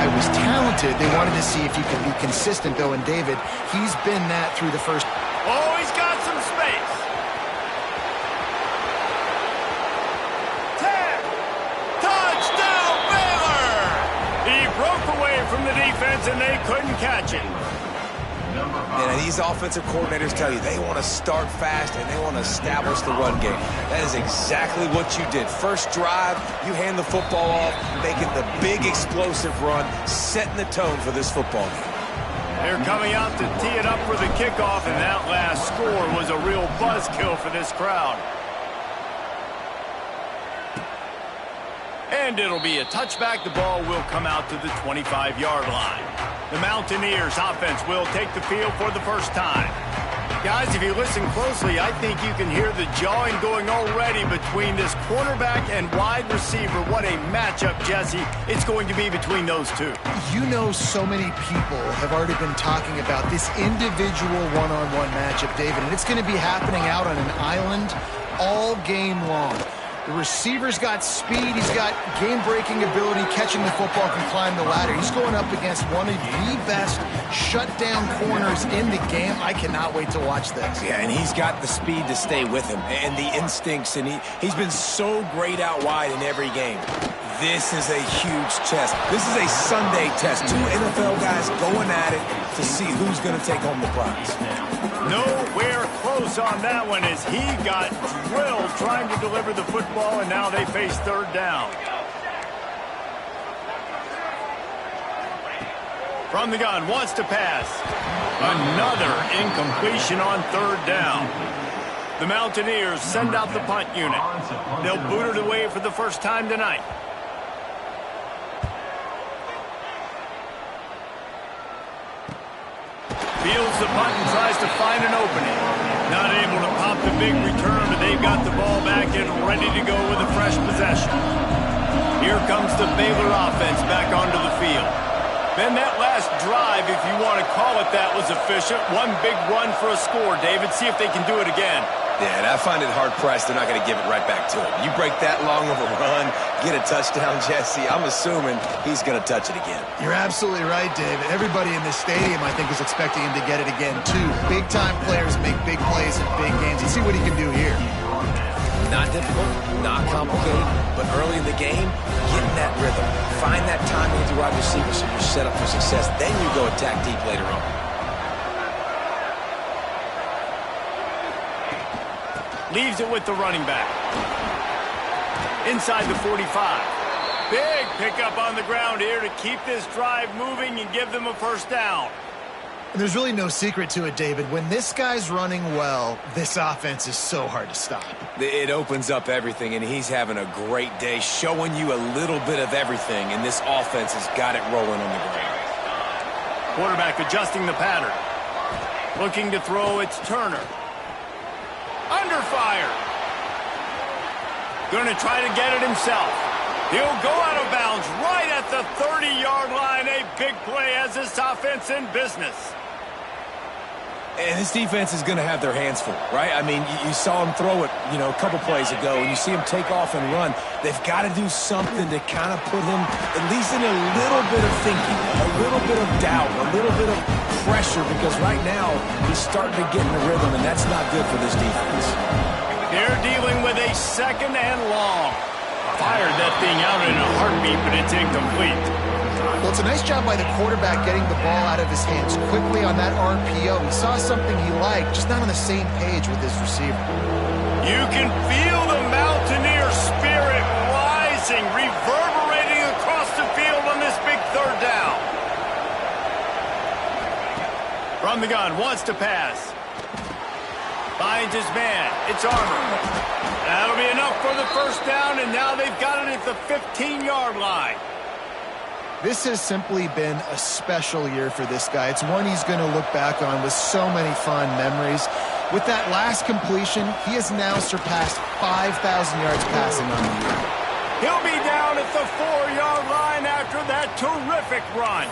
guy was talented. They wanted to see if he could be consistent, though, and David, he's been that through the first. Oh, he's got some space. 10. Touchdown, Baylor! He broke away from the defense, and they couldn't catch him. And these offensive coordinators tell you they want to start fast and they want to establish the run game. That is exactly what you did. First drive, you hand the football off, making the big explosive run, setting the tone for this football game. They're coming out to tee it up for the kickoff, and that last score was a real buzzkill for this crowd. And it'll be a touchback. The ball will come out to the 25-yard line. The Mountaineers offense will take the field for the first time. Guys, if you listen closely, I think you can hear the jawing going already between this quarterback and wide receiver. What a matchup, Jesse, it's going to be between those two. You know, so many people have already been talking about this individual one-on-one matchup, David, and it's going to be happening out on an island all game long. The receiver's got speed. He's got game-breaking ability, catching the football, can climb the ladder. He's going up against one of the best shutdown corners in the game. I cannot wait to watch this. Yeah, and he's got the speed to stay with him and the instincts, and he's been so great out wide in every game. This is a huge test. This is a Sunday test. Two NFL guys going at it to see who's going to take home the prize. Nowhere close on that one as he got drilled trying to deliver the football, and now they face third down. From the gun, wants to pass. Another incompletion on third down. The Mountaineers send out the punt unit. They'll boot it away for the first time tonight. Fields the punt and tries to find an opening. Not able to pop the big return, but they've got the ball back and ready to go with a fresh possession. Here comes the Baylor offense back onto the field. Then that last drive, if you want to call it that, was efficient. One big run for a score, David. See if they can do it again. Yeah, and I find it hard-pressed they're not going to give it right back to him. You break that long of a run, get a touchdown, Jesse, I'm assuming he's going to touch it again. You're absolutely right, David. Everybody in this stadium, I think, is expecting him to get it again, too. Big-time players make big plays in big games. Let's see what he can do here. Not difficult, not complicated, but early in the game, get in that rhythm. Find that timing with your wide receiver so you're set up for success. Then you go attack deep later on. Leaves it with the running back. Inside the 45. Big pickup on the ground here to keep this drive moving and give them a first down. And there's really no secret to it, David. When this guy's running well, this offense is so hard to stop. It opens up everything, and he's having a great day, showing you a little bit of everything, and this offense has got it rolling on the ground. Quarterback adjusting the pattern. Looking to throw, it's Turner. Under fire. Going to try to get it himself. He'll go out of bounds right at the 30-yard line. A big play as this offense in business. And this defense is going to have their hands full, right? I mean, you saw him throw it, a couple plays ago, and you see him take off and run. They've got to do something to kind of put him at least in a little bit of thinking, a little bit of doubt, a little bit of pressure, because right now he's starting to get in the rhythm, and that's not good for this defense. They're dealing with a second and long. Fired that thing out in a heartbeat, but it's incomplete. Well, it's a nice job by the quarterback getting the ball out of his hands quickly on that RPO. He saw something he liked, just not on the same page with his receiver. You can feel the Mountaineer spirit rising, reverberating across the field on this big third down. From the gun, wants to pass. Finds his man. It's Armour. That'll be enough for the first down, and now they've got it at the 15-yard line. This has simply been a special year for this guy. It's one he's going to look back on with so many fond memories. With that last completion, he has now surpassed 5,000 yards passing on the year. He'll be down at the 4-yard line after that terrific run.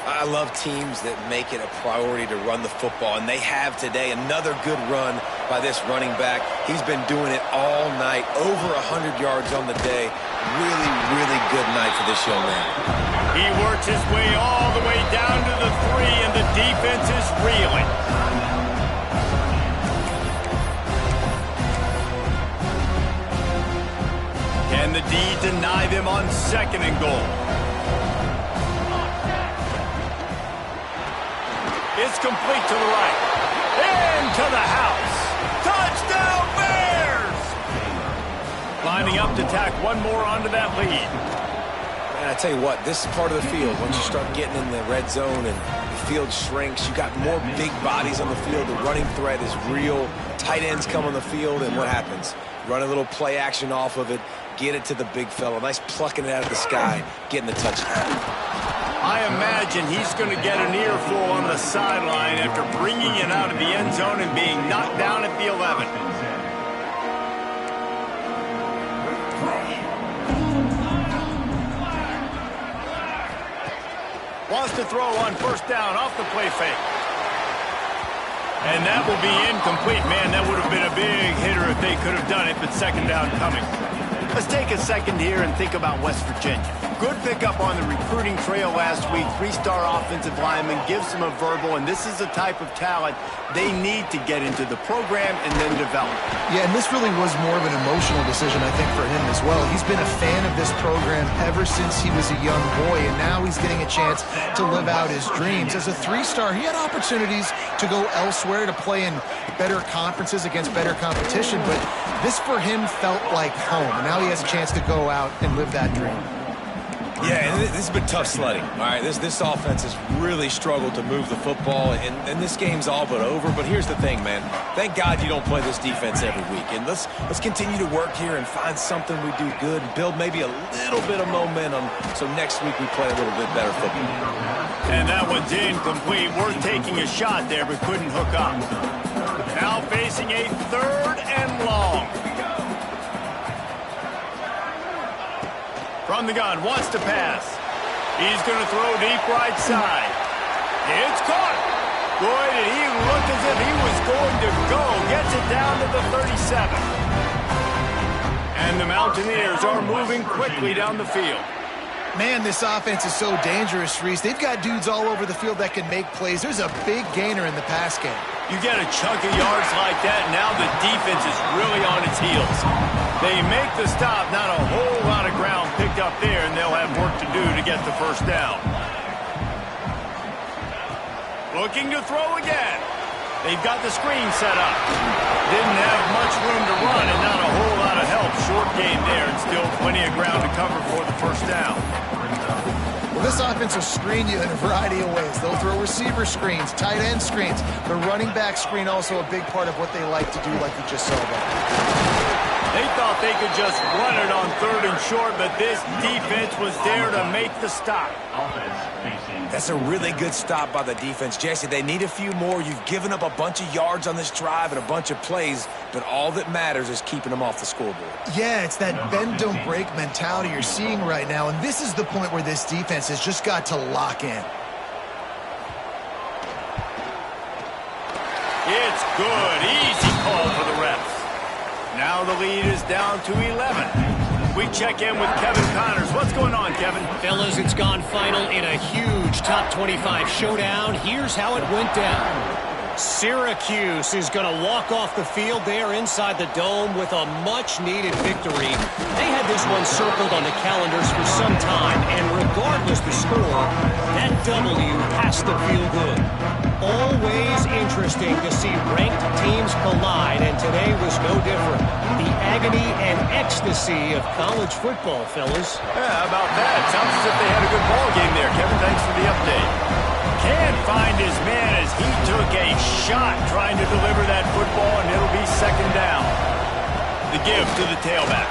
I love teams that make it a priority to run the football, and they have today. Another good run by this running back. He's been doing it all night, over 100 yards on the day. Really, really good night for this young man. He works his way all the way down to the 3, and the defense is reeling. Can the D deny them on 2nd and goal? It's complete to the right. Into the house. Touchdown Bears! Lining up to tack one more onto that lead. Man, I tell you what, this part of the field, once you start getting in the red zone and the field shrinks, you got more big bodies on the field. The running threat is real. Tight ends come on the field, and what happens? Run a little play action off of it, get it to the big fella. Nice plucking it out of the sky, getting the touchdown. I imagine he's going to get an earful on the sideline after bringing it out of the end zone and being knocked down at the 11. Wants to throw on 1st down off the play fake. And that will be incomplete. Man, that would have been a big hitter if they could have done it, but 2nd down coming. Let's take a second here and think about West Virginia. Good pickup on the recruiting trail last week. 3-star offensive lineman gives them a verbal, and this is the type of talent they need to get into the program and then develop. Yeah, and this really was more of an emotional decision, I think, for him as well. He's been a fan of this program ever since he was a young boy, and now he's getting a chance to live out his dreams. As a 3-star, he had opportunities to go elsewhere, to play in better conferences against better competition, but this for him felt like home. And now he has a chance to go out and live that dream. Yeah, and this has been tough sledding. All right, this offense has really struggled to move the football, and this game's all but over. But here's the thing, man. Thank God you don't play this defense every week. And let's continue to work here and find something we do good and build maybe a little bit of momentum so next week we play a little bit better football. And that one's incomplete. Worth taking a shot there, but couldn't hook up. Now facing a 3rd and long. From the gun, wants to pass. He's going to throw deep right side. It's caught. Boy, did he look as if he was going to go. Gets it down to the 37. And the Mountaineers are moving quickly down the field. Man, this offense is so dangerous, Reese. They've got dudes all over the field that can make plays. There's a big gainer in the pass game. You get a chunk of yards like that, now the defense is really on its heels. They make the stop, not a whole lot of ground picked up there, and they'll have work to do to get the 1st down. Looking to throw again. They've got the screen set up. Didn't have much room to run and not a whole lot of help. Short game there and still plenty of ground to cover for the 1st down. Well, this offense will screen you in a variety of ways. They'll throw receiver screens, tight end screens. The running back screen also a big part of what they like to do, like we just saw there. They thought they could just run it on 3rd and short, but this defense was there to make the stop. That's a really good stop by the defense. Jesse, they need a few more. You've given up a bunch of yards on this drive and a bunch of plays, but all that matters is keeping them off the scoreboard. Yeah, it's that bend, don't break mentality you're seeing right now, and this is the point where this defense has just got to lock in. It's good. Easy call for the refs. Now the lead is down to 11. We check in with Kevin Connors. What's going on, Kevin? Fellas, it's gone final in a huge top 25 showdown. Here's how it went down. Syracuse is going to walk off the field there inside the dome with a much-needed victory. They had this one circled on the calendars for some time, and regardless the score, that W has to feel good. Always interesting to see ranked teams collide, and today was no different. The agony and ecstasy of college football, fellas. Yeah, how about that? Sounds as if they had a good ball game there. Kevin, thanks for the update. Can't find his man as he took a shot trying to deliver that football, and it'll be 2nd down. The give to the tailback.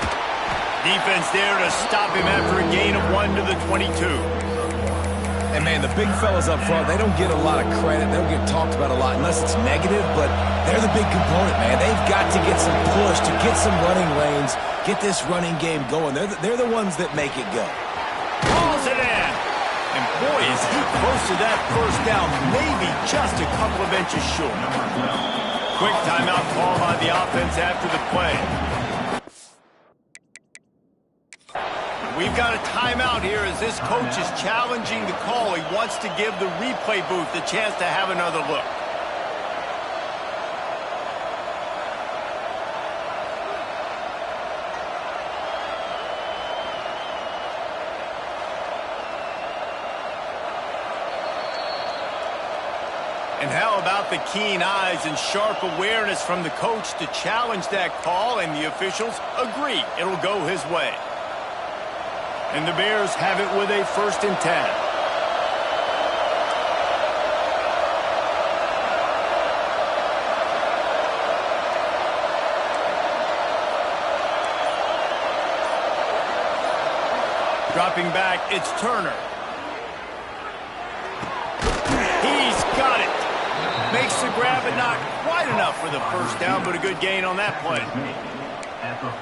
Defense there to stop him after a gain of 1 to the 22. And, man, the big fellas up front, they don't get a lot of credit. They don't get talked about a lot unless it's negative, but they're the big component, man. They've got to get some push, to get some running lanes, get this running game going. They're the ones that make it go. Calls it in. And, boy, is he close to that 1st down, maybe just a couple of inches short. Quick timeout call by the offense after the play. We've got a timeout here as this coach is challenging the call. He wants to give the replay booth the chance to have another look. And how about the keen eyes and sharp awareness from the coach to challenge that call, and the officials agree it'll go his way. And the Bears have it with a 1st and 10. Dropping back, it's Turner. He's got it. Makes the grab, but not quite enough for the 1st down, but a good gain on that play.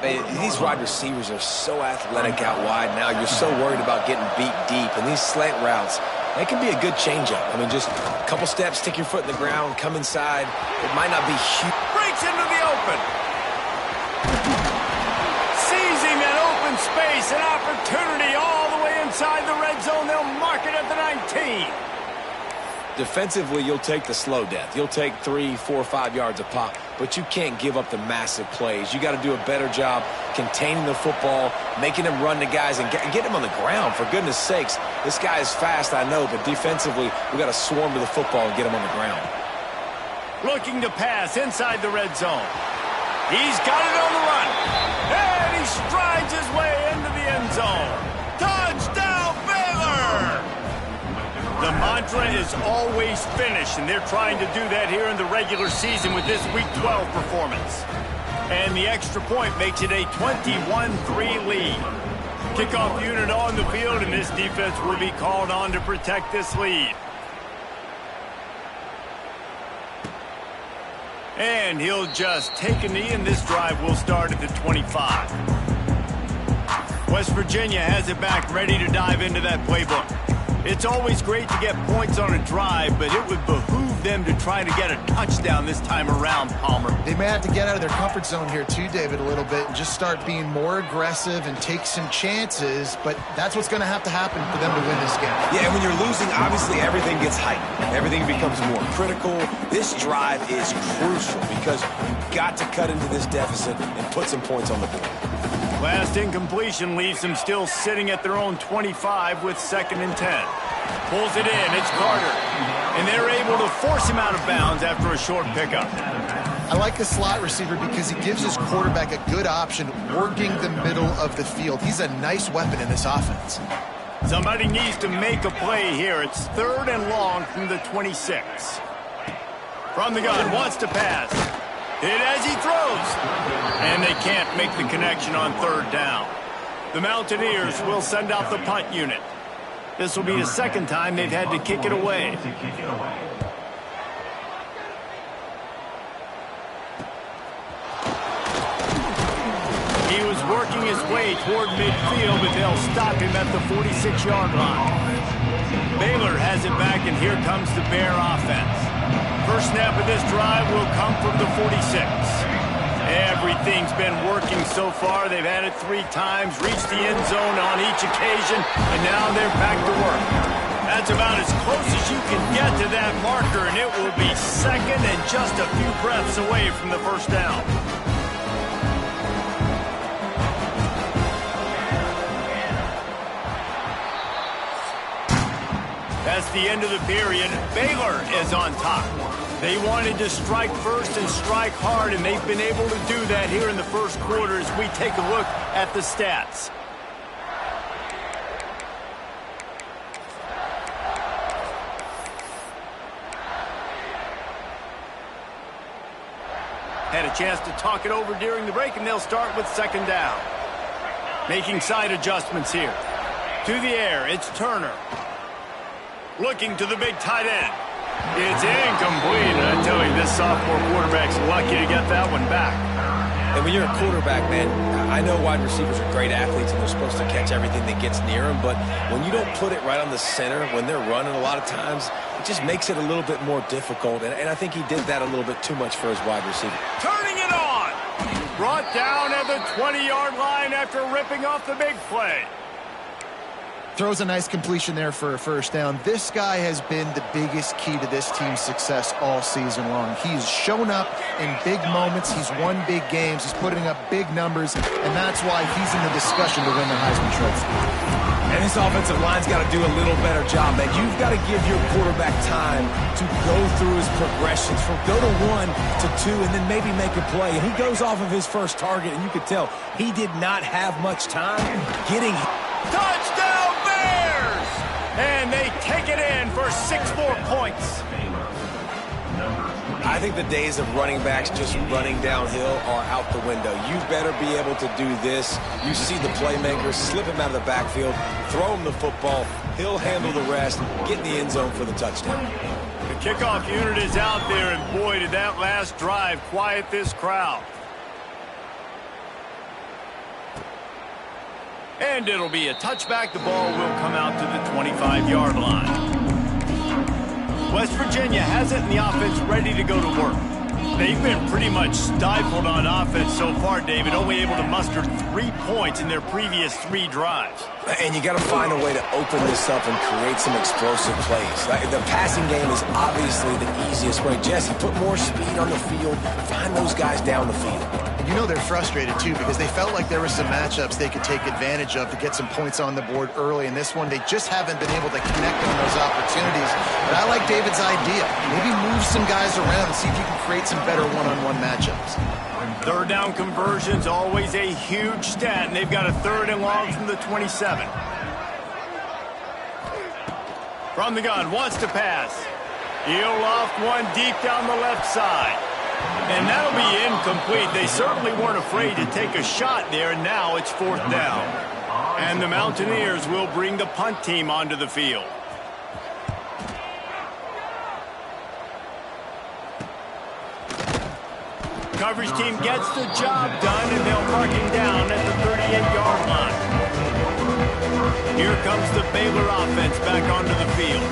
These wide receivers are so athletic out wide now. You're so worried about getting beat deep. And these slant routes, they can be a good changeup. I mean, just a couple steps, stick your foot in the ground, come inside. It might not be huge. Breaks into the open. Seizing that open space, an opportunity all the way inside the red zone. They'll mark it at the 19. Defensively, you'll take the slow death. You'll take 3, 4, 5 yards a pop, but you can't give up the massive plays. You got to do a better job containing the football, making them run to guys, and get them on the ground. For goodness sakes, this guy is fast, I know, but defensively, we got to swarm to the football and get him on the ground. Looking to pass inside the red zone. He's got it on the run, and he strides his way into the end zone. Touchdown, Baylor! The mantra is always finish, and they're trying to do that here in the regular season with this Week 12 performance. And the extra point makes it a 21-3 lead. Kickoff unit on the field, and this defense will be called on to protect this lead. And he'll just take a knee, and this drive will start at the 25. West Virginia has it back, ready to dive into that playbook. It's always great to get points on a drive, but it would behoove them to try to get a touchdown this time around, Palmer. They may have to get out of their comfort zone here too, David, a little bit and just start being more aggressive and take some chances, but that's what's going to have to happen for them to win this game. Yeah, and when you're losing, obviously everything gets heightened. Everything becomes more critical. This drive is crucial because you've got to cut into this deficit and put some points on the board. Last incompletion leaves them still sitting at their own 25 with 2nd and 10. Pulls it in, it's Carter. And they're able to force him out of bounds after a short pickup. I like the slot receiver because he gives his quarterback a good option working the middle of the field. He's a nice weapon in this offense. Somebody needs to make a play here. It's 3rd and long from the 26. From the gun, wants to pass. Hit as he throws. And they can't make the connection on 3rd down. The Mountaineers will send out the punt unit. This will be the 2nd time they've had to kick it away. He was working his way toward midfield, but they'll stop him at the 46-yard line. Baylor has it back, and here comes the Bear offense. First snap of this drive will come from the 46. Everything's been working so far. They've had it 3 times, reached the end zone on each occasion, and now they're back to work. That's about as close as you can get to that marker, and it will be 2nd and just a few breaths away from the 1st down. That's the end of the period. Baylor is on top. They wanted to strike first and strike hard, and they've been able to do that here in the 1st quarter as we take a look at the stats. Had a chance to talk it over during the break, and they'll start with 2nd down. Making side adjustments here. To the air, it's Turner. Looking to the big tight end. It's incomplete. And I tell you, this sophomore quarterback's lucky to get that one back. And when you're a quarterback, man, I know wide receivers are great athletes and they're supposed to catch everything that gets near them, but when you don't put it right on the center, when they're running a lot of times, it just makes it a little bit more difficult. And I think he did that a little bit too much for his wide receiver. Turning it on. Brought down at the 20-yard line after ripping off the big play. Throws a nice completion there for a first down. This guy has been the biggest key to this team's success all season long. He's shown up in big moments. He's won big games. He's putting up big numbers, and that's why he's in the discussion to win the Heisman Trophy. And this offensive line's got to do a little better job, man. You've got to give your quarterback time to go through his progressions from go to 1 to 2 and then maybe make a play. And he goes off of his first target, and you could tell he did not have much time getting. Touchdown Bears! And they take it in for 6 more points. I think the days of running backs just running downhill are out the window. You better be able to do this. You see the playmakers, slip him out of the backfield, throw him the football. He'll handle the rest, get in the end zone for the touchdown. The kickoff unit is out there, and boy, did that last drive quiet this crowd. And it'll be a touchback. The ball will come out to the 25-yard line. West Virginia has it, and the offense ready to go to work. They've been pretty much stifled on offense so far, David, only able to muster 3 points in their previous 3 drives. And you got to find a way to open this up and create some explosive plays. The passing game is obviously the easiest way. Jesse, put more speed on the field. Find those guys down the field. And you know they're frustrated, too, because they felt like there were some matchups they could take advantage of to get some points on the board early. In this one, they just haven't been able to connect on those opportunities. But I like David's idea. Maybe move some guys around and see if you can create some better one-on-one matchups. Third down conversions, always a huge stat, and they've got a 3rd and long from the 27. From the gun, wants to pass. He'll loft one deep down the left side. And that'll be incomplete. They certainly weren't afraid to take a shot there, and now it's 4th down. And the Mountaineers will bring the punt team onto the field. Coverage team gets the job done, and they'll mark him down at the 38-yard line. Here comes the Baylor offense back onto the field.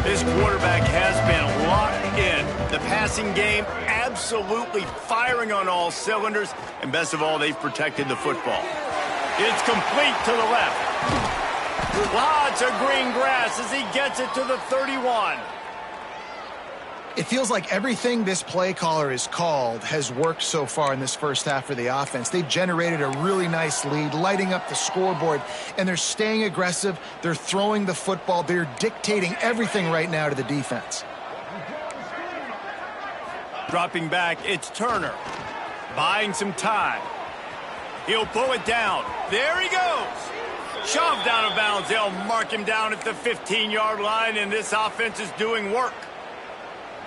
This quarterback has been locked in. The passing game absolutely firing on all cylinders, and best of all, they've protected the football. It's complete to the left. Lots of green grass as he gets it to the 31. It feels like everything this play caller has called has worked so far in this first half for the offense. They've generated a really nice lead, lighting up the scoreboard, and they're staying aggressive. They're throwing the football. They're dictating everything right now to the defense. Dropping back, it's Turner. Buying some time. He'll pull it down. There he goes. Shoved out of bounds. They'll mark him down at the 15-yard line, and this offense is doing work.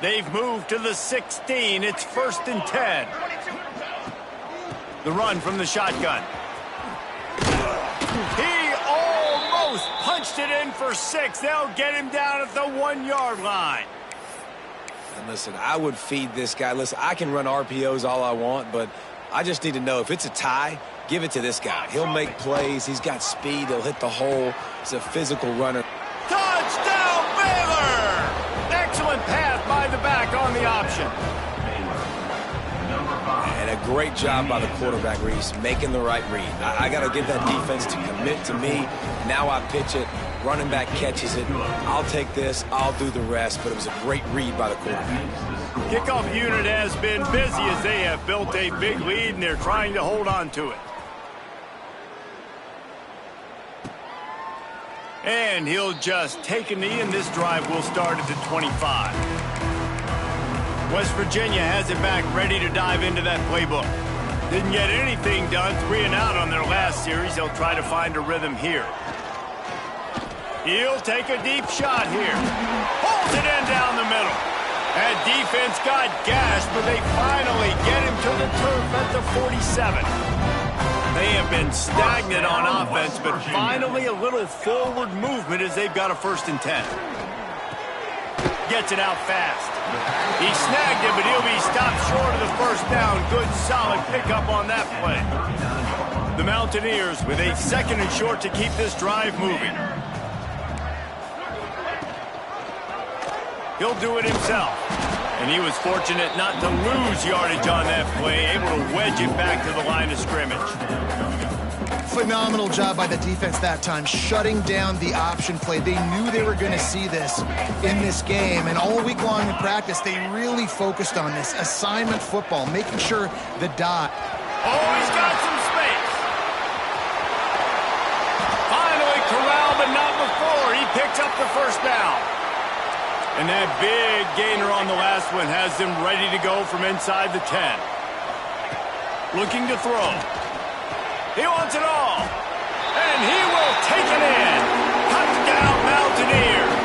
They've moved to the 16. It's 1st and 10. The run from the shotgun. He almost punched it in for 6. They'll get him down at the 1-yard line. And listen, I would feed this guy. Listen, I can run RPOs all I want, but I just need to know if it's a tie, give it to this guy. He'll make plays. He's got speed. He'll hit the hole. He's a physical runner. Touchdown, Baylor! Excellent pass by the back on the option. And a great job by the quarterback, Reese, making the right read. I got to get that defense to commit to me. Now I pitch it. Running back catches it. I'll take this. I'll do the rest. But it was a great read by the quarterback. Kickoff unit has been busy as they have built a big lead, and they're trying to hold on to it. And he'll just take a knee, and this drive will start at the 25. West Virginia has it back, ready to dive into that playbook. Didn't get anything done, 3 and out on their last series. They'll try to find a rhythm here. He'll take a deep shot here. Holds it in down the middle. That defense got gashed, but they finally get him to the turf at the 47. They have been stagnant on offense, but finally a little forward movement as they've got a 1st and 10. Gets it out fast. He snagged it, but he'll be stopped short of the 1st down. Good, solid pickup on that play. The Mountaineers with a 2nd and short to keep this drive moving. He'll do it himself. And he was fortunate not to lose yardage on that play, able to wedge it back to the line of scrimmage. Phenomenal job by the defense that time, shutting down the option play. They knew they were going to see this in this game, and all week long in practice, they really focused on this assignment football, making sure the dot. Oh, he's got some space. Finally corralled, but not before. He picks up the first down. And that big gainer on the last one has them ready to go from inside the 10. Looking to throw. He wants it all. And he will take it in. Touchdown, Mountaineers.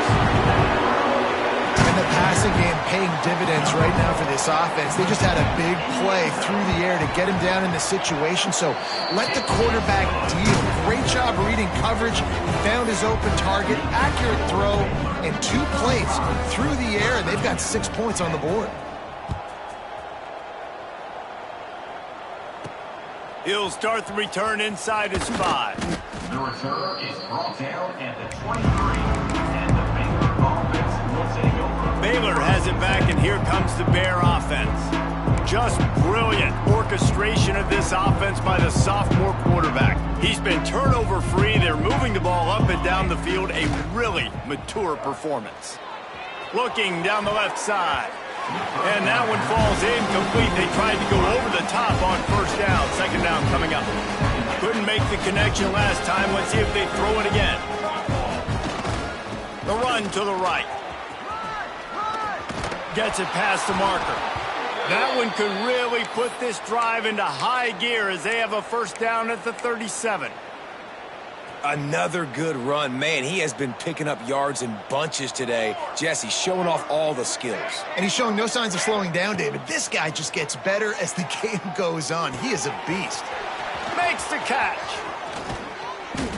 And the passing game paying dividends right now for this offense. They just had a big play through the air to get him down in the situation. So let the quarterback deal. Great job reading coverage. He found his open target. Accurate throw. And 2 plays through the air. And they've got 6 points on the board. He'll start the return inside his 5. The return is brought down at the 23, and the Baylor offense will take over. Baylor has it back, and here comes the Bear offense. Just brilliant orchestration of this offense by the sophomore quarterback. He's been turnover-free. They're moving the ball up and down the field. A really mature performance. Looking down the left side. And that one falls incomplete. They tried to go over the top on first down. Second down coming up. Couldn't make the connection last time. Let's see if they throw it again. The run to the right. Gets it past the marker. That one could really put this drive into high gear as they have a first down at the 37. Another good run. Man, he has been picking up yards in bunches today. Jesse showing off all the skills. And he's showing no signs of slowing down, David. This guy just gets better as the game goes on. He is a beast. Makes the catch.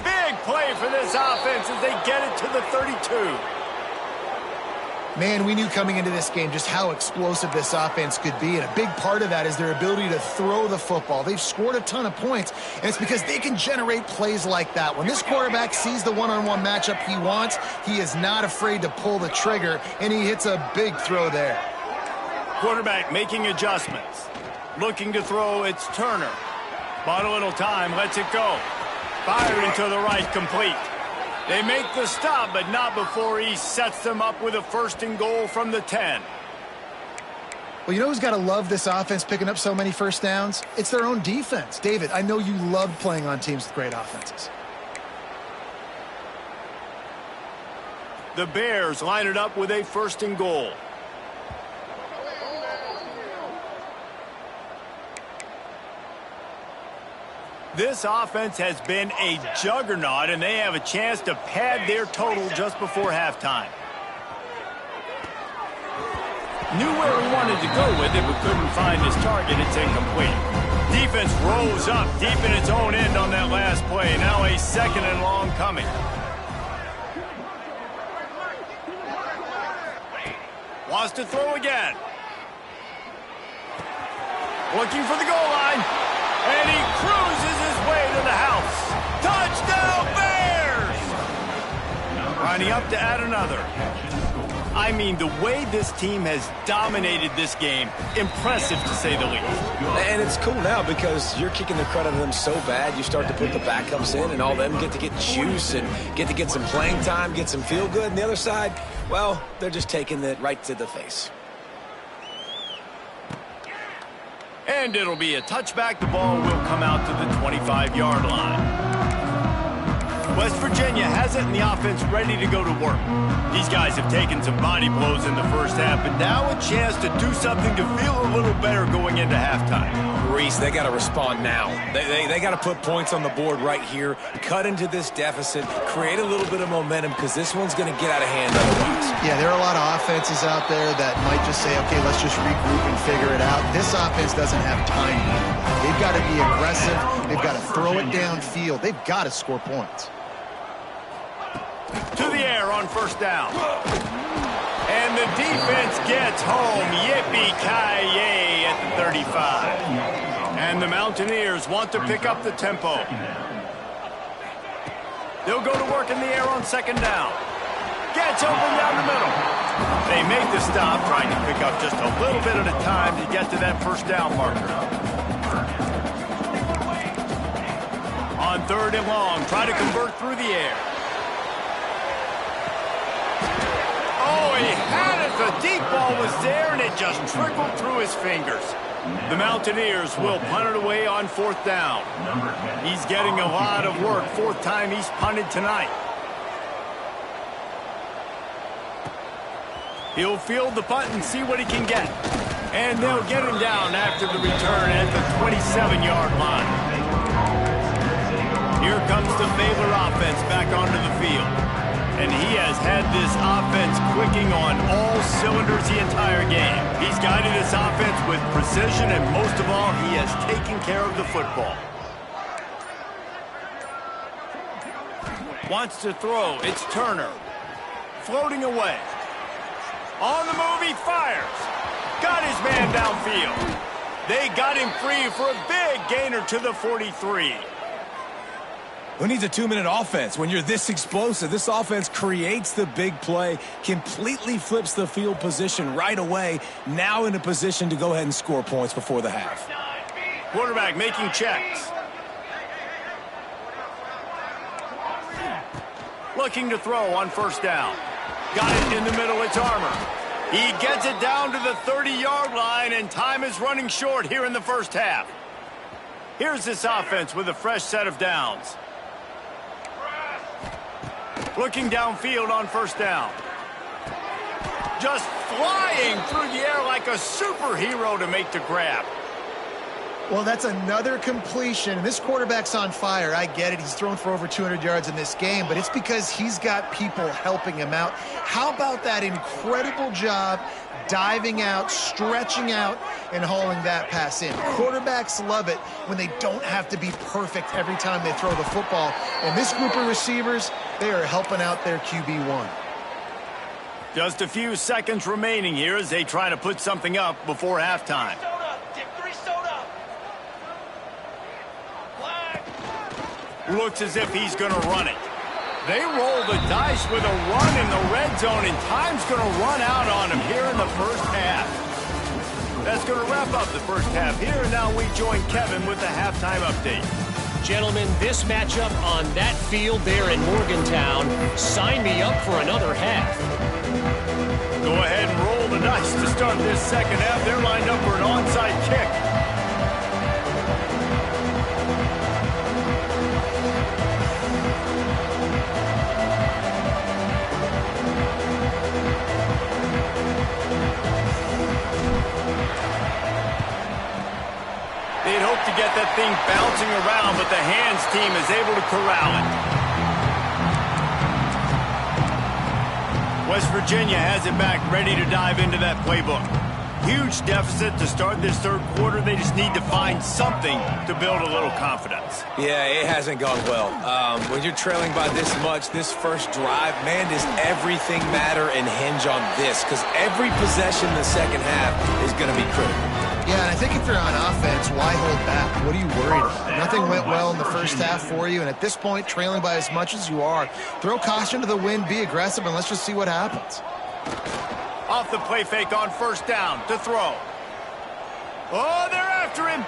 Big play for this offense as they get it to the 32. Man, we knew coming into this game just how explosive this offense could be, and a big part of that is their ability to throw the football. They've scored a ton of points, and it's because they can generate plays like that. When this quarterback sees the one-on-one matchup he wants, he is not afraid to pull the trigger, and he hits a big throw there. Quarterback making adjustments. Looking to throw, it's Turner. Bought a little time, lets it go. Firing to the right, complete. They make the stop, but not before he sets them up with a 1st and goal from the 10. Well, you know who's got to love this offense picking up so many first downs? It's their own defense. David, I know you love playing on teams with great offenses. The Bears line it up with a 1st and goal. This offense has been a juggernaut, and they have a chance to pad their total just before halftime. Knew where he wanted to go with it, but couldn't find his target. It's incomplete. Defense rose up deep in its own end on that last play. Now a 2nd and long coming. Wants to throw again. Looking for the goal line. And he cruises his way to the house. Touchdown, Bears! Lining up to add another. I mean, the way this team has dominated this game, impressive to say the least. And it's cool now because you're kicking the crud out of them so bad, you start to put the backups in, and all them get to get juice and get to get some playing time, get some feel good. And the other side, well, they're just taking it right to the face. And it'll be a touchback. The ball will come out to the 25-yard line. West Virginia has it, and the offense ready to go to work. These guys have taken some body blows in the first half, but now a chance to do something to feel a little better going into halftime. Reese, they got to respond now. They got to put points on the board right here, cut into this deficit, create a little bit of momentum, because this one's going to get out of hand otherwise. Yeah, there are a lot of offenses out there that might just say, okay, let's just regroup and figure it out. This offense doesn't have time to do that. They've got to be aggressive. They've got to throw it downfield. They've got to score points. To the air on first down. And the defense gets home. Yippee-ki-yay at the 35. And the Mountaineers want to pick up the tempo. They'll go to work in the air on second down. Gets open down the middle. They make the stop, trying to pick up just a little bit at a time to get to that first down marker. On On 3rd and long, try to convert through the air. Oh, he had it. The deep ball was there, and it just trickled through his fingers. The Mountaineers will punt it away on 4th down. He's getting a lot of work. 4th time he's punted tonight. He'll field the punt and see what he can get. And they'll get him down after the return at the 27-yard line. Here comes the Baylor offense back onto the field. And he has had this offense clicking on all cylinders the entire game. He's guided this offense with precision, and most of all, he has taken care of the football. Wants to throw. It's Turner. Floating away. On the move, he fires. Got his man downfield. They got him free for a big gainer to the 43. Who needs a 2-minute offense when you're this explosive? This offense creates the big play, completely flips the field position right away, now in a position to go ahead and score points before the half. Quarterback making checks. Looking to throw on 1st down. Got it in the middle, it's Armour. He gets it down to the 30-yard line, and time is running short here in the 1st half. Here's this offense with a fresh set of downs. Looking downfield on 1st down. Just flying through the air like a superhero to make the grab. Well, that's another completion. This quarterback's on fire. I get it. He's thrown for over 200 yards in this game, but it's because he's got people helping him out. How about that incredible job diving out, stretching out, and hauling that pass in? Quarterbacks love it when they don't have to be perfect every time they throw the football. And this group of receivers, they are helping out their QB1. Just a few seconds remaining here as they try to put something up before halftime. Looks as if he's going to run it. They roll the dice with a run in the red zone, and time's going to run out on him here in the 1st half. That's going to wrap up the 1st half here, and now we join Kevin with the halftime update. Gentlemen, this matchup on that field there in Morgantown, sign me up for another half. Go ahead and roll the dice to start this 2nd half. They're lined up for an onside kick. They'd hope to get that thing bouncing around, but the hands team is able to corral it. West Virginia has it back, ready to dive into that playbook. Huge deficit to start this 3rd quarter. They just need to find something to build a little confidence. Yeah, it hasn't gone well. When you're trailing by this much, this 1st drive, man, does everything matter and hinge on this, because every possession in the 2nd half is going to be critical. Yeah, and I think if you're on offense, why hold back? What are you worried about? Nothing went well in the 1st half for you, and at this point, trailing by as much as you are, throw caution to the wind, be aggressive, and let's just see what happens. Off the play fake on 1st down to throw. Oh, they're after him.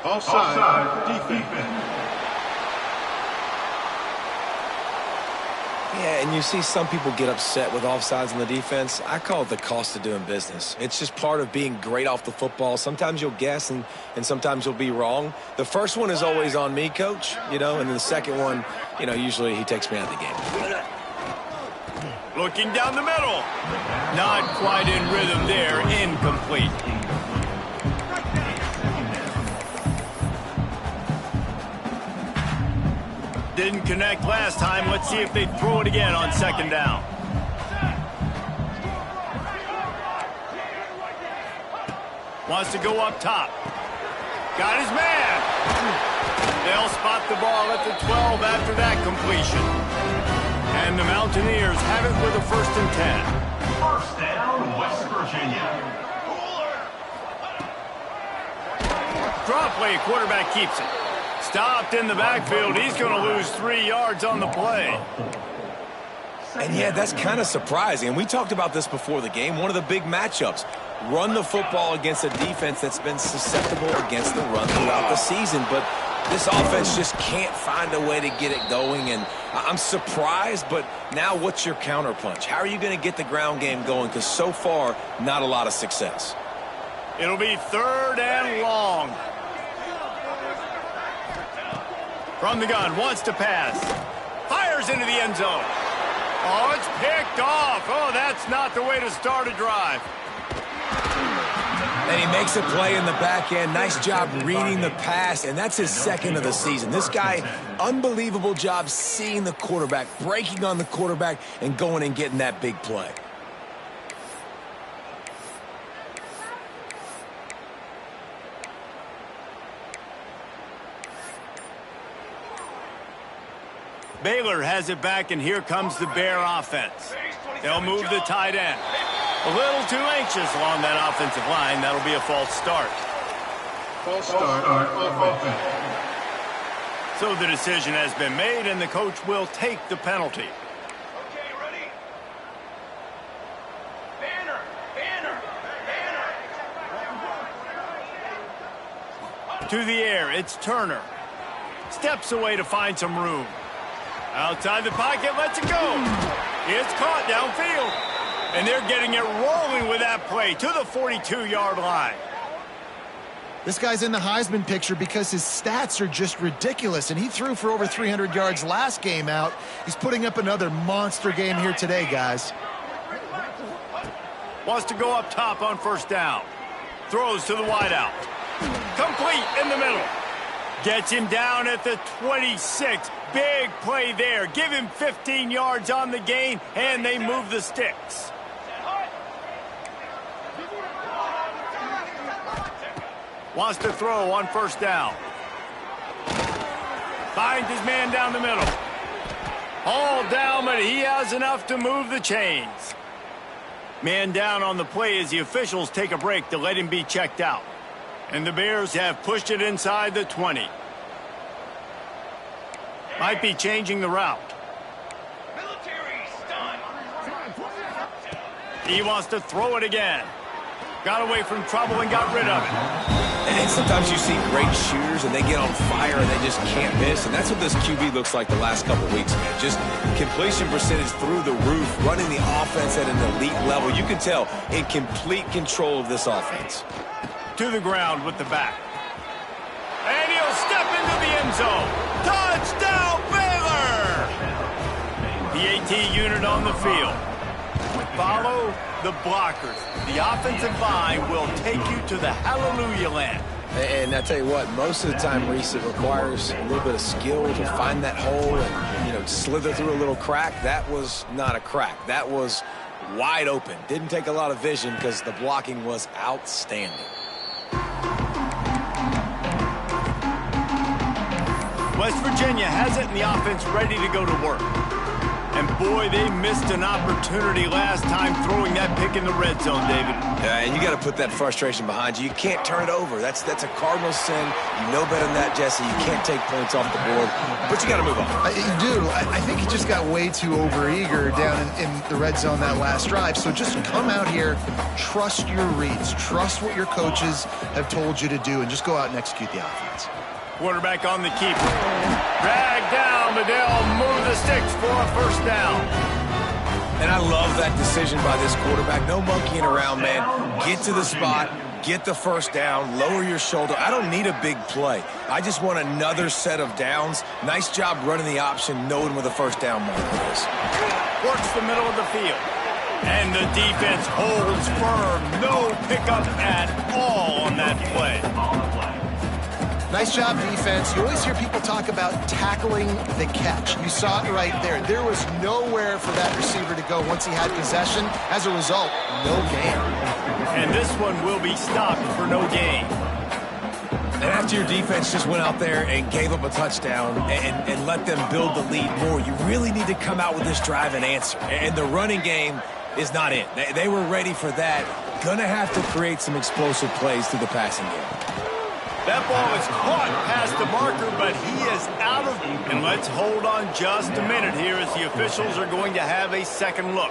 Offside defense. Yeah, and you see some people get upset with offsides in the defense. I call it the cost of doing business. It's just part of being great off the football. Sometimes you'll guess and sometimes you'll be wrong. The first one is always on me, Coach, and then the second one, usually he takes me out of the game. Looking down the middle. Not quite in rhythm there. Incomplete. Didn't connect last time. Let's see if they throw it again on 2nd down. Wants to go up top. Got his man. They'll spot the ball at the 12 after that completion. And the Mountaineers have it with a 1st and 10. 1st down, West Virginia. Draw play, quarterback keeps it. Stopped in the backfield. He's going to lose 3 yards on the play. And yeah, that's kind of surprising. And we talked about this before the game. One of the big matchups. run the football against a defense that's been susceptible against the run throughout the season. But this offense just can't find a way to get it going, and I'm surprised, but now what's your counterpunch? How are you going to get the ground game going? Because so far, not a lot of success. It'll be 3rd and long. From the gun, wants to pass. Fires into the end zone. Oh, it's picked off. Oh, that's not the way to start a drive. And he makes a play in the back end. Nice job reading the pass, and that's his 2nd of the season. This guy, unbelievable job seeing the quarterback, breaking on the quarterback, and going and getting that big play. Baylor has it back, and here comes the Bear offense. They'll move the tight end. A little too anxious along that offensive line. That'll be a false start. False start on offense. So the decision has been made, and the coach will take the penalty. Okay, ready? Banner, banner, banner. To the air, it's Turner. Steps away to find some room. Outside the pocket, lets it go. It's caught downfield. And they're getting it rolling with that play to the 42-yard line. This guy's in the Heisman picture because his stats are just ridiculous, and he threw for over 300 yards last game out. He's putting up another monster game here today, guys. Wants to go up top on 1st down. Throws to the wideout. Complete in the middle. Gets him down at the 26. Big play there. Give him 15 yards on the gain, and they move the sticks. Wants to throw on 1st down. Finds his man down the middle. All down, but he has enough to move the chains. Man down on the play as the officials take a break to let him be checked out. And the Bears have pushed it inside the 20. Might be changing the route. Military stun. He wants to throw it again. Got away from trouble and got rid of it. And sometimes you see great shooters and they get on fire and they just can't miss. And that's what this QB looks like the last couple of weeks, man. Just completion percentage through the roof, running the offense at an elite level. You can tell in complete control of this offense. To the ground with the back. And he'll step into the end zone. Touchdown, Baylor! The AT unit on the field. Follow the blockers. The offensive line will take you to the hallelujah land. And I tell you what, most of the time, Reese, it requires a little bit of skill to find that hole and, slither through a little crack. That was not a crack. That was wide open. Didn't take a lot of vision because the blocking was outstanding. West Virginia has it, and the offense ready to go to work. And boy, they missed an opportunity last time throwing that pick in the red zone, David. Yeah, and you got to put that frustration behind you. You can't turn it over. That's a cardinal sin. You know better than that, Jesse. You can't take points off the board, but you got to move on. You do. I think he just got way too overeager down in the red zone that last drive. So just come out here, trust your reads, trust what your coaches have told you to do, and just go out and execute the offense. Quarterback on the keeper. Dragged down, but they'll move the sticks for a 1st down. And I love that decision by this quarterback. No monkeying around, man. Get to the spot, get the 1st down, lower your shoulder. I don't need a big play. I just want another set of downs. Nice job running the option, knowing where the 1st down marker is. Works the middle of the field. And the defense holds firm. No pickup at all on that play. Nice job, defense. You always hear people talk about tackling the catch. You saw it right there. There was nowhere for that receiver to go once he had possession. As a result, no gain. And this one will be stopped for no gain. And after your defense just went out there and gave up a touchdown and let them build the lead more, you really need to come out with this drive and answer. And the running game is not it. They were ready for that. Gonna have to create some explosive plays through the passing game. That ball is caught past the marker, but he is out of it. And let's hold on just a minute here as the officials are going to have a second look.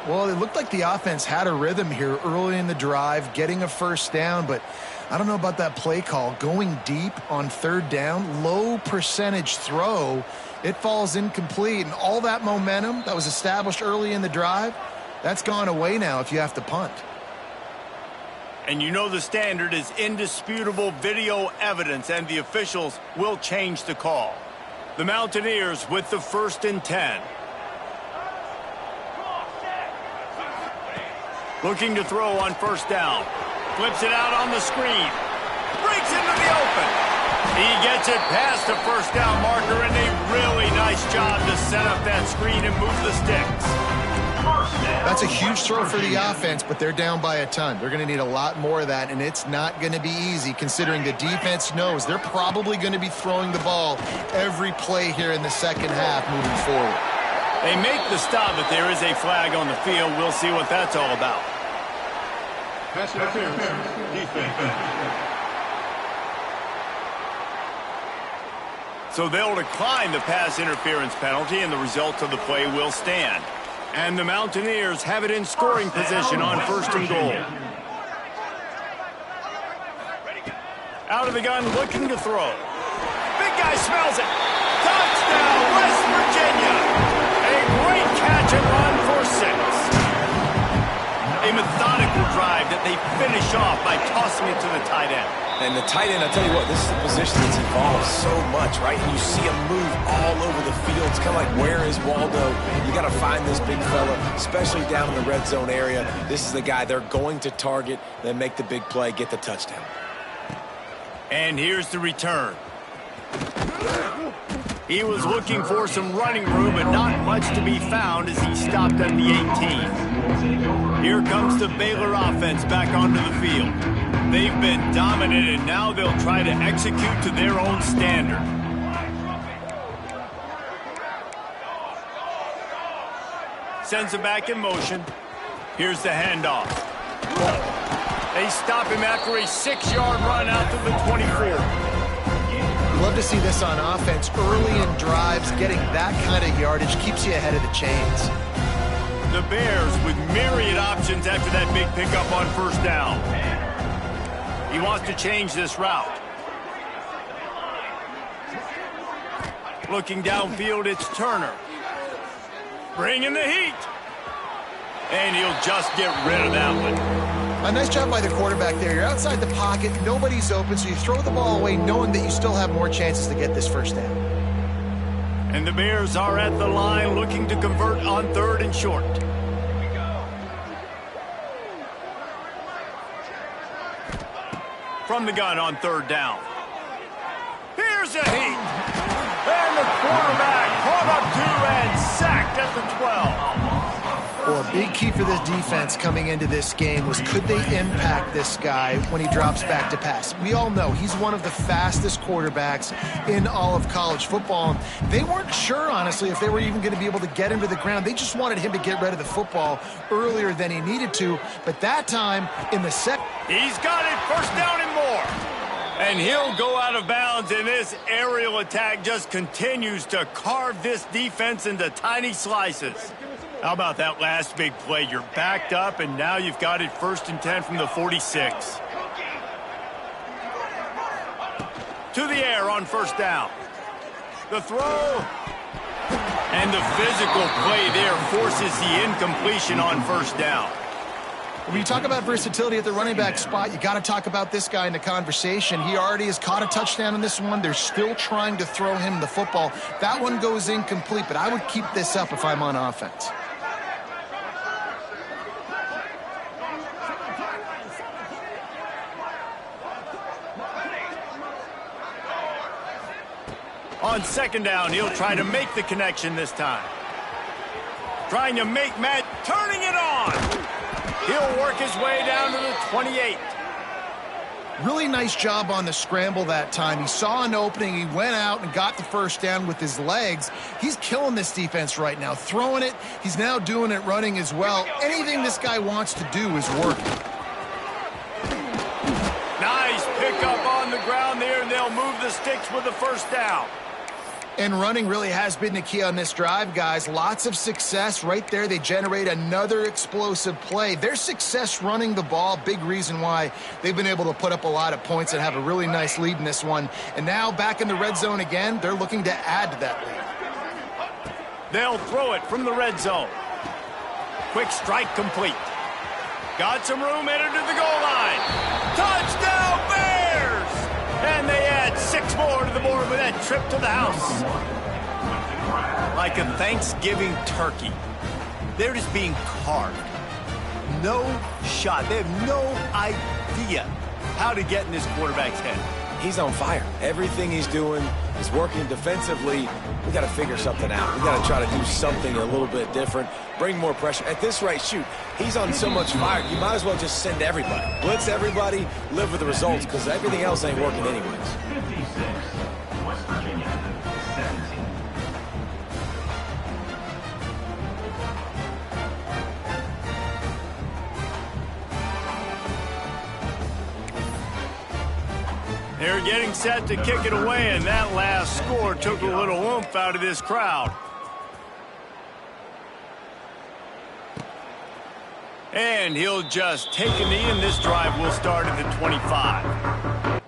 Well, it looked like the offense had a rhythm here early in the drive, getting a first down, but I don't know about that play call. Going deep on third down, low percentage throw, it falls incomplete, and all that momentum that was established early in the drive, that's gone away now if you have to punt. And you know the standard is indisputable video evidence, and the officials will change the call. The Mountaineers with the 1st and 10. Looking to throw on first down. Flips it out on the screen. Breaks into the open. He gets it past the first down marker, and a really nice job to set up that screen and move the sticks. That's a huge throw for the offense, but they're down by a ton. They're going to need a lot more of that, and it's not going to be easy considering the defense knows they're probably going to be throwing the ball every play here in the second half moving forward. They make the stop, but there is a flag on the field. We'll see what that's all about. Pass interference, defense. So they'll decline the pass interference penalty, and the result of the play will stand. And the Mountaineers have it in scoring position on 1st and goal. Out of the gun, looking to throw. Big guy smells it. Touchdown, West Virginia. A great catch and run for 6. A methodical drive that they finish off by tossing it to the tight end. And the tight end, I tell you what, this is a position that's evolved so much, right? And you see him move all over the field. It's kind of like, where is Waldo? You got to find this big fella, especially down in the red zone area. This is the guy they're going to target, then make the big play, get the touchdown. And here's the return. He was looking for some running room, but not much to be found as he stopped at the 18. Here comes the Baylor offense back onto the field. They've been dominant, and now they'll try to execute to their own standard. Sends it back in motion. Here's the handoff. They stop him after a 6-yard run out to the 24. Love to see this on offense. Early in drives, getting that kind of yardage keeps you ahead of the chains. The Bears with myriad options after that big pickup on first down. He wants to change this route. Looking downfield, it's Turner. Bringing the heat. And he'll just get rid of that one. A nice job by the quarterback there. You're outside the pocket, nobody's open, so you throw the ball away knowing that you still have more chances to get this first down. And the Bears are at the line looking to convert on 3rd and short. From the gun on 3rd down. Here's a heat. And the quarterback caught up 2 and sacked at the 12. Well, a big key for this defense coming into this game was, could they impact this guy when he drops back to pass? We all know he's one of the fastest quarterbacks in all of college football. They weren't sure, honestly, if they were even going to be able to get him to the ground. They just wanted him to get rid of the football earlier than he needed to. But that time, in the second... He's got it, first down and more. And he'll go out of bounds, and this aerial attack just continues to carve this defense into tiny slices. How about that last big play? You're backed up, and now you've got it 1st and 10 from the 46. To the air on first down. The throw. And the physical play there forces the incompletion on first down. When you talk about versatility at the running back spot, you got to talk about this guy in the conversation. He already has caught a touchdown in this one. They're still trying to throw him the football. That one goes incomplete, but I would keep this up if I'm on offense. On 2nd down, he'll try to make the connection this time. Trying to make Matt, turning it on. He'll work his way down to the 28. Really nice job on the scramble that time. He saw an opening. He went out and got the first down with his legs. He's killing this defense right now. Throwing it. He's now doing it running as well. Anything this guy wants to do is working. Nice pickup on the ground there, and they'll move the sticks with the first down. And running really has been the key on this drive, guys. Lots of success right there. They generate another explosive play. Their success running the ball, big reason why they've been able to put up a lot of points and have a really nice lead in this one. And now back in the red zone again, they're looking to add to that lead. They'll throw it from the red zone. Quick strike complete. Got some room, entered to the goal line. Touchdown, Bears! And they add 6 more to the board with that trip to the house. Like a Thanksgiving turkey, they're just being carved. No shot. They have no idea how to get in this quarterback's head. He's on fire. Everything he's doing is working defensively. We got to figure something out. We got to try to do something a little bit different, bring more pressure. At this rate, shoot, he's on so much fire, you might as well just send everybody. Blitz everybody, live with the results, because everything else ain't working anyways. 56, West Virginia, 17. They're getting set to kick it away, and that last score took a little oomph out of this crowd. And he'll just take a knee, and this drive will start at the 25.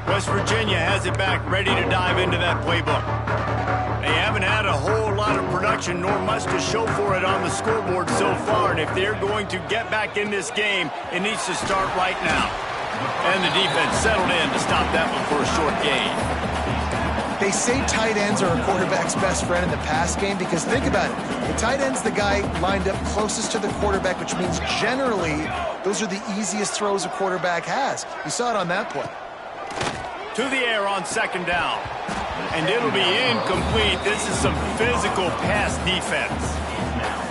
West Virginia has it back, ready to dive into that playbook. They haven't had a whole lot of production, nor much to show for it on the scoreboard so far. And if they're going to get back in this game, it needs to start right now. And the defense settled in to stop that one for a short gain. They say tight ends are a quarterback's best friend in the pass game because think about it. The tight end's the guy lined up closest to the quarterback, which means generally those are the easiest throws a quarterback has. You saw it on that play. To the air on second down. And it'll be incomplete. This is some physical pass defense.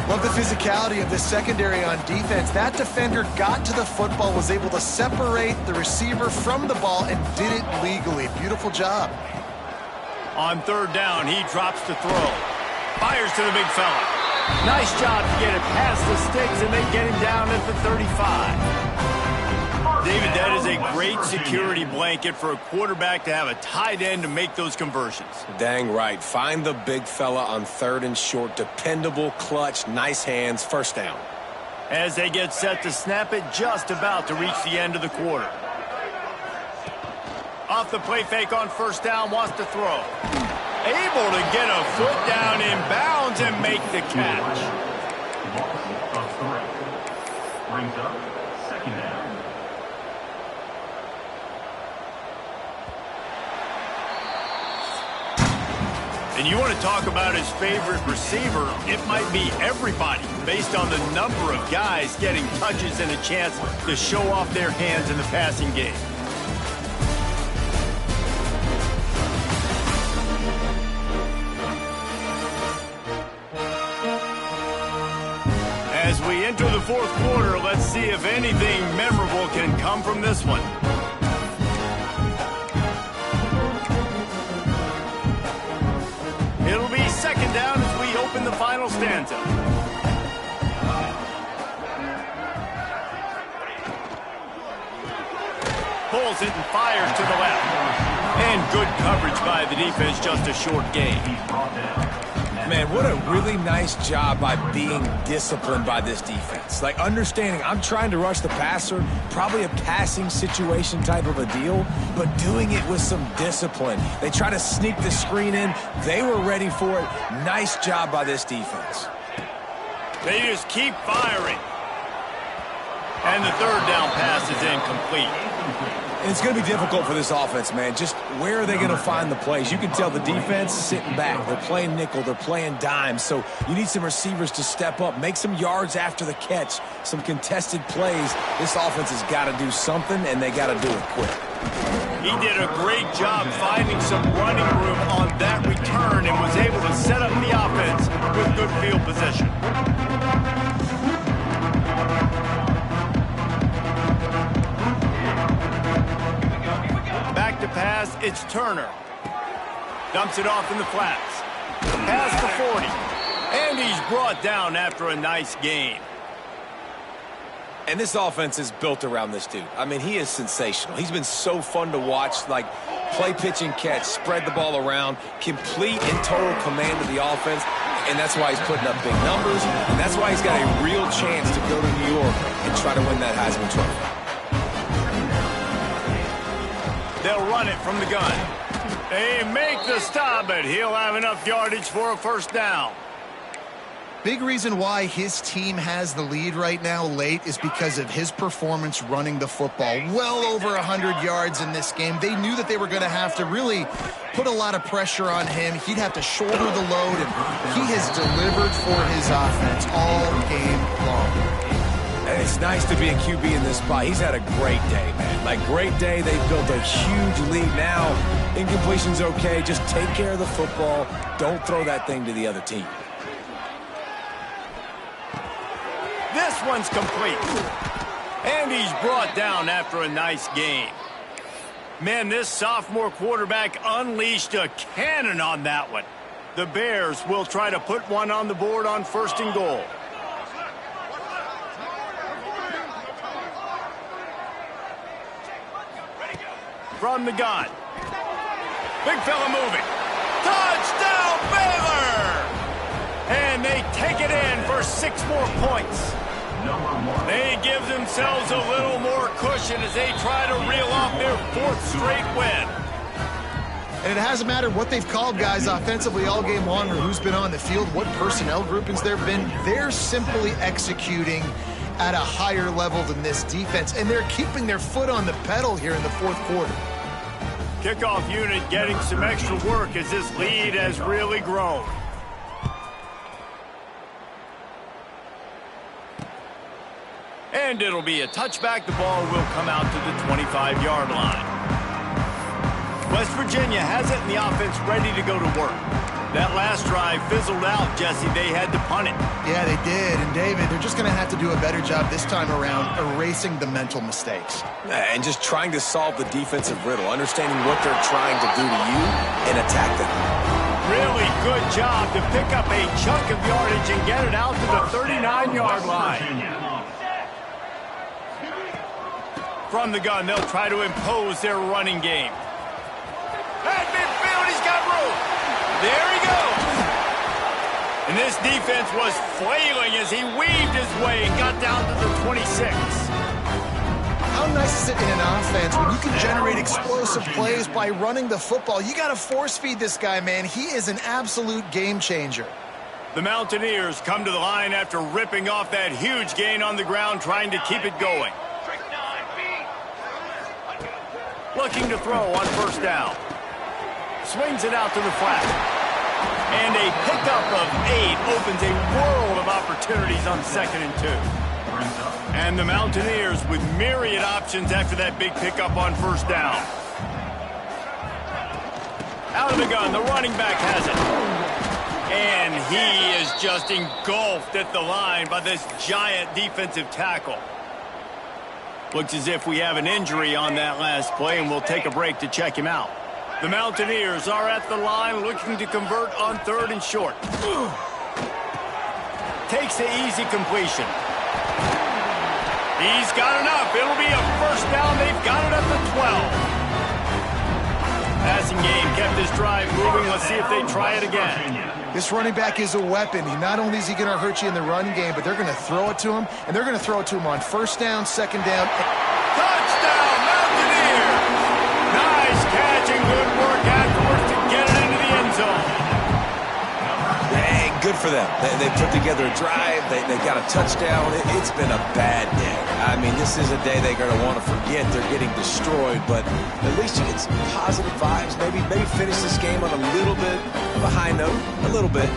Love the physicality of the secondary on defense. That defender got to the football, was able to separate the receiver from the ball, and did it legally. Beautiful job. On third down, he drops to throw. Fires to the big fella. Nice job to get it past the sticks, and they get him down at the 35. David, that is a great security blanket for a quarterback to have a tight end to make those conversions. Dang right. Find the big fella on third and short. Dependable, clutch, nice hands, first down. As they get set to snap it, just about to reach the end of the quarter. Off the play fake on first down, wants to throw. Able to get a foot down in bounds and make the catch. Brings up second down. And you want to talk about his favorite receiver, it might be everybody, based on the number of guys getting touches and a chance to show off their hands in the passing game. As we enter the fourth quarter, let's see if anything memorable can come from this one. It'll be second down as we open the final stanza. Pulls it and fires to the left. And good coverage by the defense, just a short gain. Man, what a really nice job by being disciplined by this defense. Like, understanding I'm trying to rush the passer, probably a passing situation type of a deal, but doing it with some discipline. They try to sneak the screen in. They were ready for it. Nice job by this defense. They just keep firing. And the third down pass is incomplete. And it's going to be difficult for this offense, man. Just where are they going to find the plays? You can tell the defense sitting back. They're playing nickel. They're playing dime. So you need some receivers to step up, make some yards after the catch, some contested plays. This offense has got to do something, and they got to do it quick. He did a great job finding some running room on that return and was able to set up the offense with good field position. Back to pass, it's Turner. Dumps it off in the flats. Pass for 40. And he's brought down after a nice gain. And this offense is built around this dude. I mean, he is sensational. He's been so fun to watch, like play, pitch, and catch, spread the ball around, complete and total command of the offense, and that's why he's putting up big numbers, and that's why he's got a real chance to go to New York and try to win that Heisman Trophy. They'll run it from the gun. They make the stop, but he'll have enough yardage for a first down. Big reason why his team has the lead right now late is because of his performance running the football. Well over 100 yards in this game. They knew that they were going to have to really put a lot of pressure on him. He'd have to shoulder the load, and he has delivered for his offense all game long. And it's nice to be a QB in this spot. He's had a great day, man. Like, great day. They've built a huge lead now. Incompletion's okay. Just take care of the football. Don't throw that thing to the other team. This one's complete. And he's brought down after a nice gain. Man, this sophomore quarterback unleashed a cannon on that one. The Bears will try to put one on the board on 1st and goal. From the gun. Big fella moving. Touchdown, Baylor! And they take it in for 6 more points. They give themselves a little more cushion as they try to reel off their 4th straight win. And it hasn't mattered what they've called guys offensively all game long or who's been on the field, what personnel groupings there have been. They're simply executing at a higher level than this defense, and they're keeping their foot on the pedal here in the 4th quarter. Kickoff unit getting some extra work as this lead has really grown. And it'll be a touchback. The ball will come out to the 25-yard line. West Virginia has it, and the offense ready to go to work. That last drive fizzled out, Jesse. They had to punt it. Yeah, they did. And, David, they're just going to have to do a better job this time around erasing the mental mistakes. And just trying to solve the defensive riddle, understanding what they're trying to do to you and attack them. Really good job to pick up a chunk of yardage and get it out to the 39-yard line. From the gun, they'll try to impose their running game. At midfield, he's got room. There he goes. And this defense was flailing as he weaved his way and got down to the 26. How nice is it in an offense when you can generate explosive plays by running the football? You got to force feed this guy, man. He is an absolute game changer. The Mountaineers come to the line after ripping off that huge gain on the ground, trying to keep it going. Looking to throw on 1st down. Swings it out to the flat. And a pickup of 8 opens a world of opportunities on 2nd and 2. And the Mountaineers with myriad options after that big pickup on 1st down. Out of the gun, the running back has it. And he is just engulfed at the line by this giant defensive tackle. Looks as if we have an injury on that last play, and we'll take a break to check him out. The Mountaineers are at the line looking to convert on 3rd and short. Takes the easy completion. He's got enough. It'll be a 1st down. They've got it at the 12. Passing game kept this drive moving. Let's see if they try it again. This running back is a weapon. Not only is he going to hurt you in the run game, but they're going to throw it to him, and they're going to throw it to him on 1st down, 2nd down. Touchdown, Mountaineers! Nice catch and good work afterwards to get it into the end zone. Hey, good for them. They put together a drive. They got a touchdown. It's been a bad day. I mean, this is a day they're going to want to forget. They're getting destroyed, but at least you get some positive vibes. Maybe finish this game on a little bit of a high note. A little bit.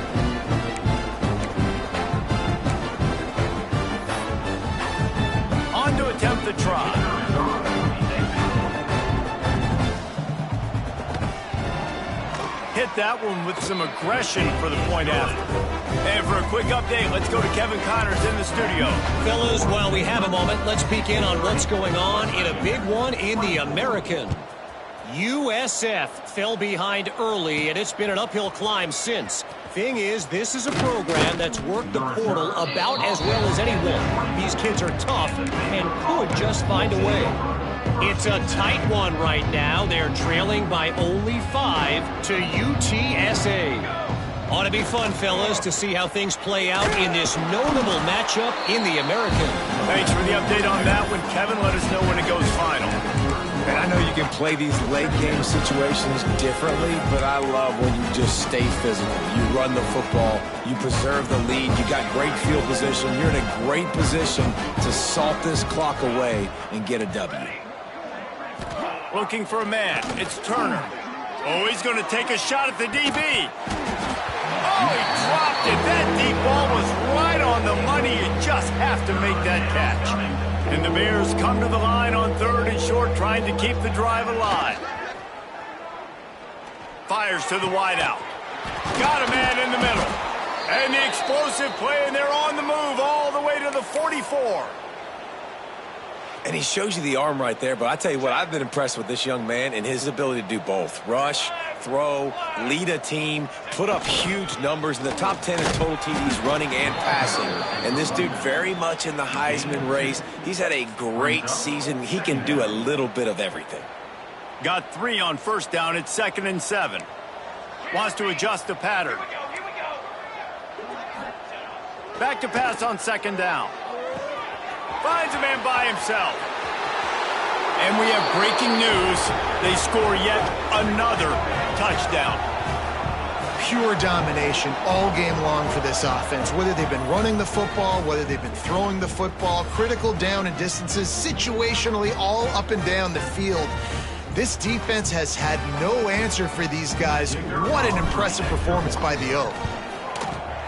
On to attempt the try. Hit that one with some aggression for the point after. And for a quick update, let's go to Kevin Connors in the studio. Fellas, while we have a moment, let's peek in on what's going on in a big one in the American. USF fell behind early, and it's been an uphill climb since. Thing is, this is a program that's worked the portal about as well as anyone. These kids are tough and could just find a way. It's a tight one right now. They're trailing by only 5 to UTSA. Ought to be fun, fellas, to see how things play out in this notable matchup in the American. Thanks for the update on that one, Kevin. Let us know when it goes final. And I know you can play these late game situations differently, but I love when you just stay physical. You run the football, you preserve the lead, you got great field position. You're in a great position to salt this clock away and get a W. Looking for a man. It's Turner. Oh, he's going to take a shot at the DB. Oh, he dropped it. That deep ball was right on the money. You just have to make that catch. And the Bears come to the line on 3rd and short, trying to keep the drive alive. Fires to the wideout. Got a man in the middle. And the explosive play, and they're on the move all the way to the 44. And he shows you the arm right there, but I tell you what, I've been impressed with this young man and his ability to do both. Rush, throw, lead a team, put up huge numbers in the top 10 in total TDs running and passing. And this dude very much in the Heisman race. He's had a great season. He can do a little bit of everything. Got 3 on 1st down. It's 2nd and 7. Wants to adjust the pattern. Back to pass on 2nd down. Finds a man by himself. And we have breaking news. They score yet another touchdown. Pure domination all game long for this offense. Whether they've been running the football, whether they've been throwing the football, critical down and distances, situationally all up and down the field. This defense has had no answer for these guys. What an impressive performance by the O.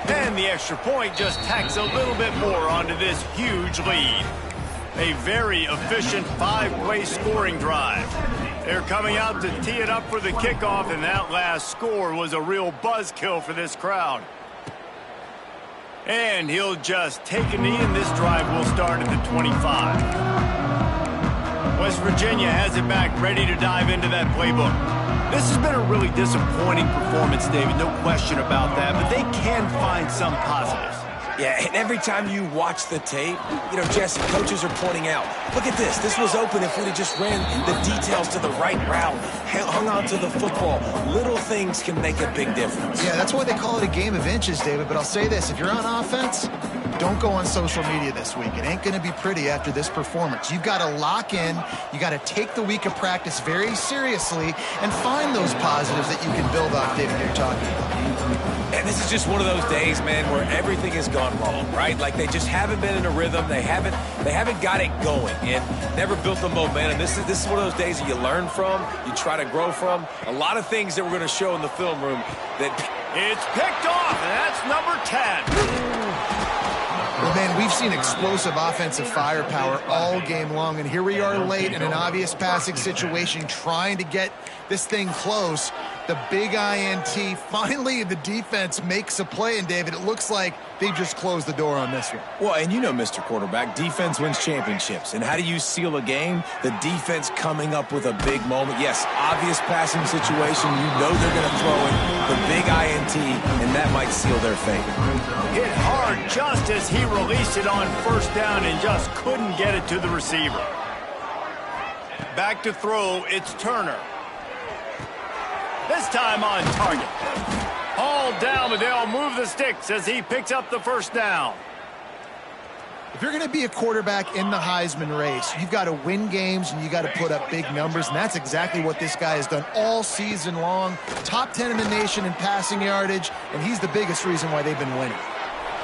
And the extra point just tacks a little bit more onto this huge lead. A very efficient 5-play scoring drive. They're coming out to tee it up for the kickoff, and that last score was a real buzzkill for this crowd. And he'll just take a knee, and this drive will start at the 25. West Virginia has it back, ready to dive into that playbook. This has been a really disappointing performance, David, no question about that, but they can find some positives. Yeah, and every time you watch the tape, you know, Jesse, coaches are pointing out, look at this. This was open if we'd have just ran the details to the right route, hung on to the football. Little things can make a big difference. Yeah, that's why they call it a game of inches, David. But I'll say this, if you're on offense, don't go on social media this week. It ain't going to be pretty after this performance. You've got to lock in. You got to take the week of practice very seriously and find those positives that you can build off, David, you're talking about. And this is just one of those days, man, where everything has gone wrong, right? Like they just haven't been in a rhythm. They haven't got it going and never built the momentum. This is one of those days that you learn from, you try to grow from. A lot of things that we're going to show in the film room that it's picked off, and that's number 10. Well, man, we've seen explosive offensive firepower all game long, and here we are late in an obvious passing situation trying to get this thing close. The big INT, finally the defense makes a play, and David, it looks like they just closed the door on this one. Well, and you know, Mr. Quarterback, defense wins championships. And how do you seal a game? The defense coming up with a big moment. Yes, obvious passing situation. You know they're going to throw it. The big INT, and that might seal their fate. Hit hard just as he released it on 1st down and just couldn't get it to the receiver. Back to throw, it's Turner. This time on target. Hauled down, but they'll move the sticks as he picks up the 1st down. If you're going to be a quarterback in the Heisman race, you've got to win games and you got to put up big numbers, and that's exactly what this guy has done all season long. Top 10 in the nation in passing yardage, and he's the biggest reason why they've been winning.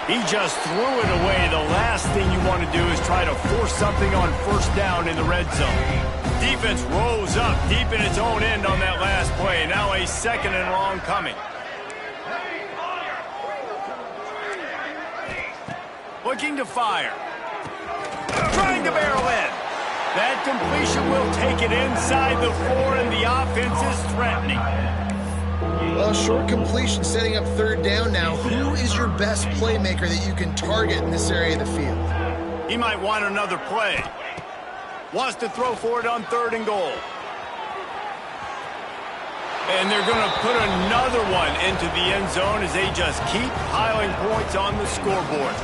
He just threw it away. The last thing you want to do is try to force something on first down in the red zone. Defense rose up deep in its own end on that last play. Now a 2nd and long coming. Looking to fire. Trying to barrel in. That completion will take it inside the 4, and the offense is threatening. Well, short completion setting up 3rd down now. Who is your best playmaker that you can target in this area of the field? He might want another play. Wants to throw for it on 3rd and goal. And they're going to put another one into the end zone as they just keep piling points on the scoreboard.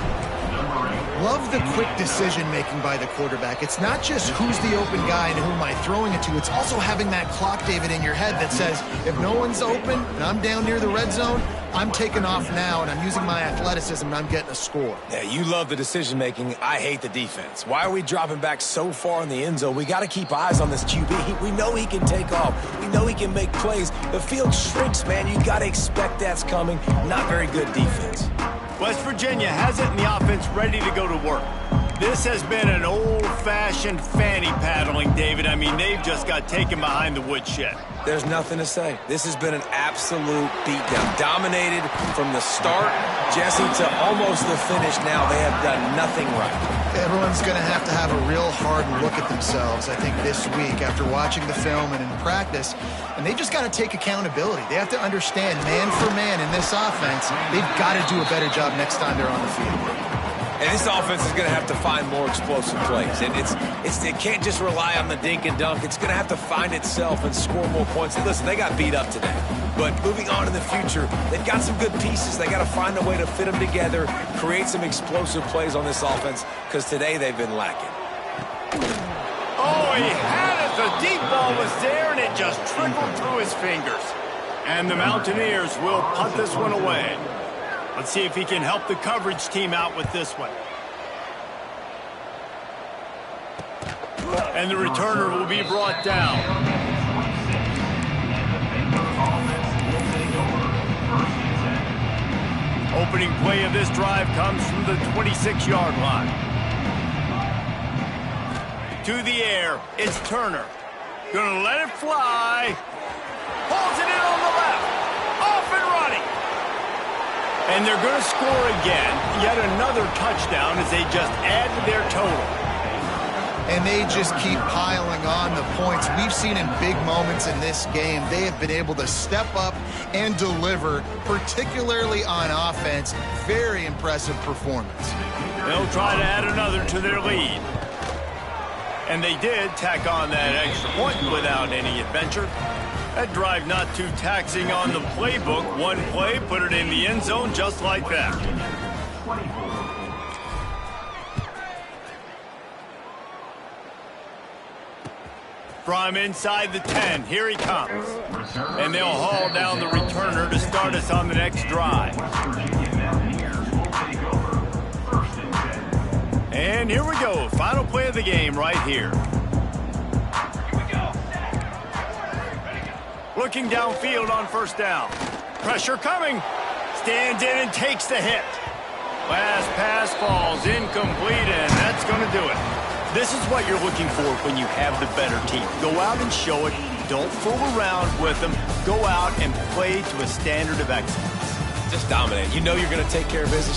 Love the quick decision-making by the quarterback. It's not just who's the open guy and who am I throwing it to. It's also having that clock, David, in your head that says, if no one's open and I'm down near the red zone, I'm taking off now and I'm using my athleticism and I'm getting a score. Yeah, you love the decision-making. I hate the defense. Why are we dropping back so far in the end zone? We got to keep eyes on this QB. We know he can take off. We know he can make plays. The field shrinks, man. You got to expect that's coming. Not very good defense. West Virginia has it in the offense ready to go to work. This has been an old-fashioned fanny paddling, David. I mean, they've just got taken behind the woodshed. There's nothing to say. This has been an absolute beatdown. Dominated from the start, Jesse, to almost the finish now. They have done nothing right. Everyone's going to have a real hard look at themselves, I think, this week after watching the film and in practice. And they've just got to take accountability. They have to understand, man for man in this offense, they've got to do a better job next time they're on the field. And this offense is going to have to find more explosive plays. And it can't just rely on the dink and dunk. It's going to have to find itself and score more points. And listen, they got beat up today. But moving on in the future, they've got some good pieces. They got to find a way to fit them together, create some explosive plays on this offense, because today they've been lacking. Oh, he had it. The deep ball was there, and it just trickled through his fingers. And the Mountaineers will punt this one away. Let's see if he can help the coverage team out with this one. And the returner will be brought down. Opening play of this drive comes from the 26-yard line. To the air, it's Turner. Gonna let it fly. Pulls it in on the left. Off and running. And they're going to score again. Yet another touchdown as they just add to their total. And they just keep piling on the points. We've seen in big moments in this game, they have been able to step up and deliver, particularly on offense. Very impressive performance. They'll try to add another to their lead. And they did tack on that extra point without any adventure. That drive not too taxing on the playbook. One play, put it in the end zone just like that. From inside the 10, here he comes. And they'll haul down the returner to start us on the next drive. And here we go. Final play of the game right here. Looking downfield on first down. Pressure coming. Stands in and takes the hit. Last pass falls incomplete, and that's going to do it. This is what you're looking for when you have the better team. Go out and show it. Don't fool around with them. Go out and play to a standard of excellence. Just dominate. You know you're going to take care of business.